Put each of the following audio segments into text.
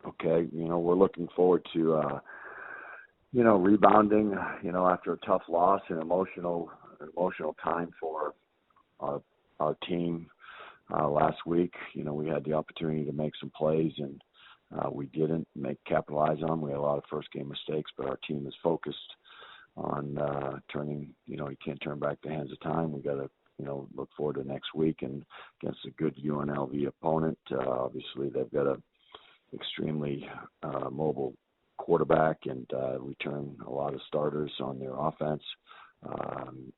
Okay, we're looking forward to, rebounding, after a tough loss and emotional time for our team last week. We had the opportunity to make some plays, and we didn't capitalize on them. We had a lot of first game mistakes, but our team is focused on turning. You can't turn back the hands of time. We got to look forward to next week and against a good UNLV opponent. Obviously, they've got a extremely mobile quarterback and return a lot of starters on their offense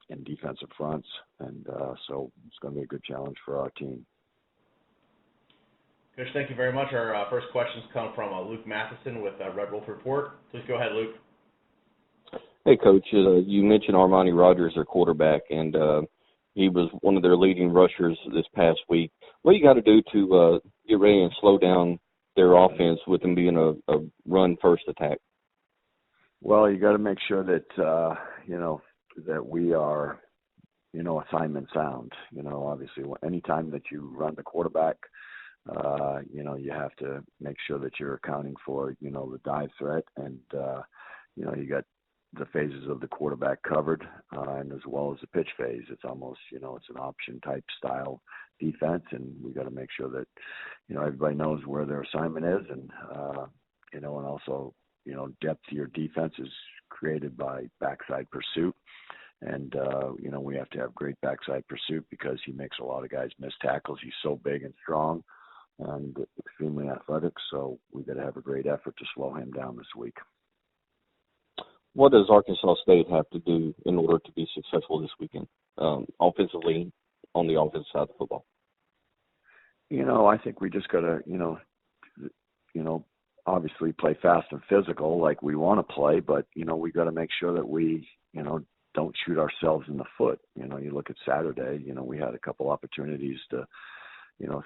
and defensive fronts, and so it's going to be a good challenge for our team. Coach, thank you very much. Our first questions come from Luke Matheson with Red Wolf Report. Please go ahead, Luke. Hey, Coach. You mentioned Armani Rogers, their quarterback, and he was one of their leading rushers this past week. What do you got to do to get ready and slow down their offense with them being a run-first attack? Well, you got to make sure that, that we are, assignment sound. Obviously, anytime that you run the quarterback, you have to make sure that you're accounting for, the dive threat, and, you got the phases of the quarterback covered, and as well as the pitch phase. It's almost, it's an option type style defense, and we got to make sure that, everybody knows where their assignment is, and, and also, depth to your defense is created by backside pursuit. And, we have to have great backside pursuit because he makes a lot of guys miss tackles. He's so big and strong and extremely athletic, so we got to have a great effort to slow him down this week. What does Arkansas State have to do in order to be successful this weekend, offensively, on the offensive side of the football? I think we just got to, obviously play fast and physical like we want to play, but, we got to make sure that we, don't shoot ourselves in the foot. You look at Saturday, we had a couple opportunities to,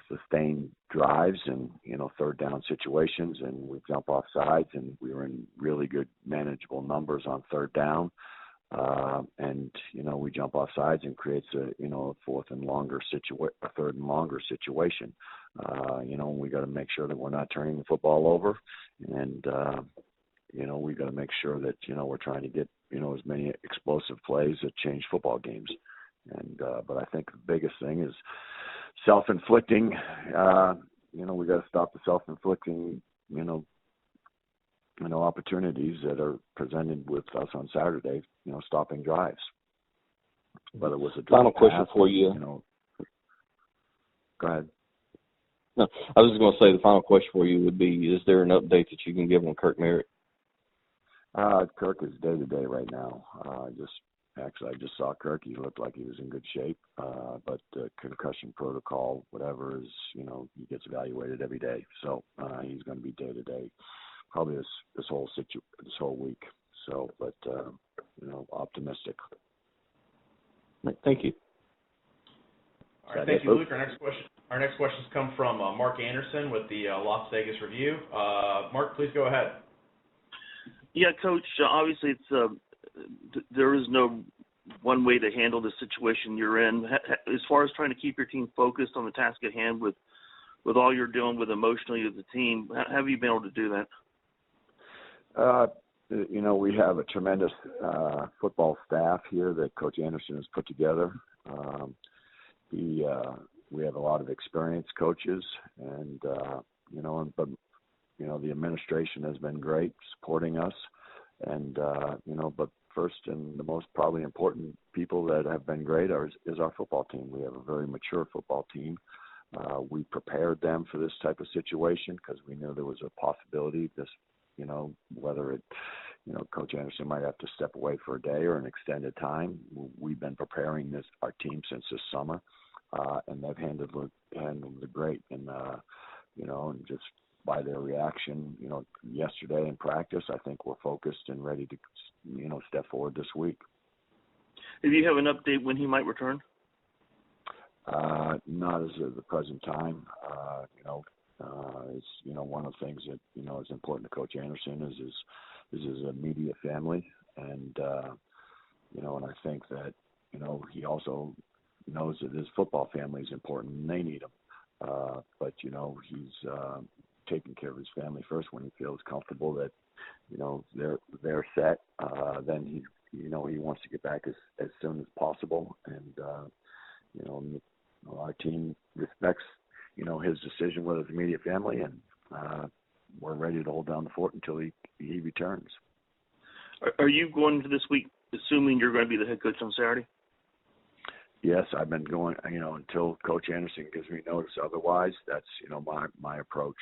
sustain drives and, third down situations, and we jump off sides, and we were in really good manageable numbers on third down. And, we jump off sides and creates a third and longer situation. We got to make sure that we're not turning the football over, and, we got to make sure that, we're trying to get, as many explosive plays that change football games. And, but I think the biggest thing is self-inflicting. We got to stop the self-inflicting, opportunities that are presented with us on Saturday, stopping drives. Whether it was a final question for you. Go ahead. No, I was just going to say the final question for you would be, is there an update that you can give on Kirk Merritt? Kirk is day-to-day right now. I just saw Kirk. He looked like he was in good shape, but the concussion protocol, whatever, is, he gets evaluated every day. So he's going to be day-to-day probably this whole week. So, but, optimistic. Thank you. All right, thank you, Luke. Our next questions come from Mark Anderson with the Las Vegas Review. Mark, please go ahead. Yeah, Coach, obviously there is no one way to handle the situation you're in. As far as trying to keep your team focused on the task at hand with all you're doing with emotionally as a team, how have you been able to do that? We have a tremendous football staff here that Coach Anderson has put together. We have a lot of experienced coaches, and the administration has been great supporting us, and but first and the most probably important people that have been great is our football team. We have a very mature football team. We prepared them for this type of situation because we knew there was a possibility this, whether it, Coach Anderson might have to step away for a day or an extended time. We've been preparing our team since this summer, and they've handled it great. And, and just by their reaction, yesterday in practice, I think we're focused and ready to, step forward this week. Do you have an update when he might return? Not as of the present time. It's, one of the things that, is important to Coach Anderson is his immediate family. And, and I think that, he also knows that his football family is important and they need him. But, he's taking care of his family first. When he feels comfortable that, you know, they're set, then he wants to get back as soon as possible. And you know, our team respects, you know, his decision with his immediate family, and we're ready to hold down the fort until he returns. Are you going to this week assuming you're going to be the head coach on Saturday? Yes, I've been going, you know, until Coach Anderson gives me notice otherwise. That's, you know, my approach.